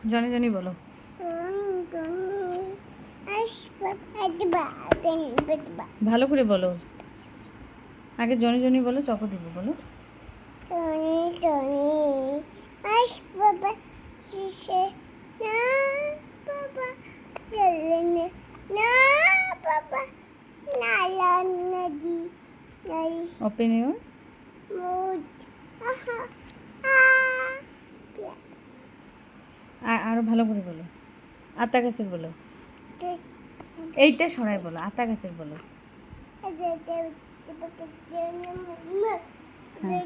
Johnny Johnny বলো। ভালো করে বলো। আগে জনি জনি বলো, চকো দিব বলো। Open your. আরো ভালো করে বলো। আতা গাছের বলো। এইটা সরাই বলো, আতা গাছের বলো। হ্যাঁ।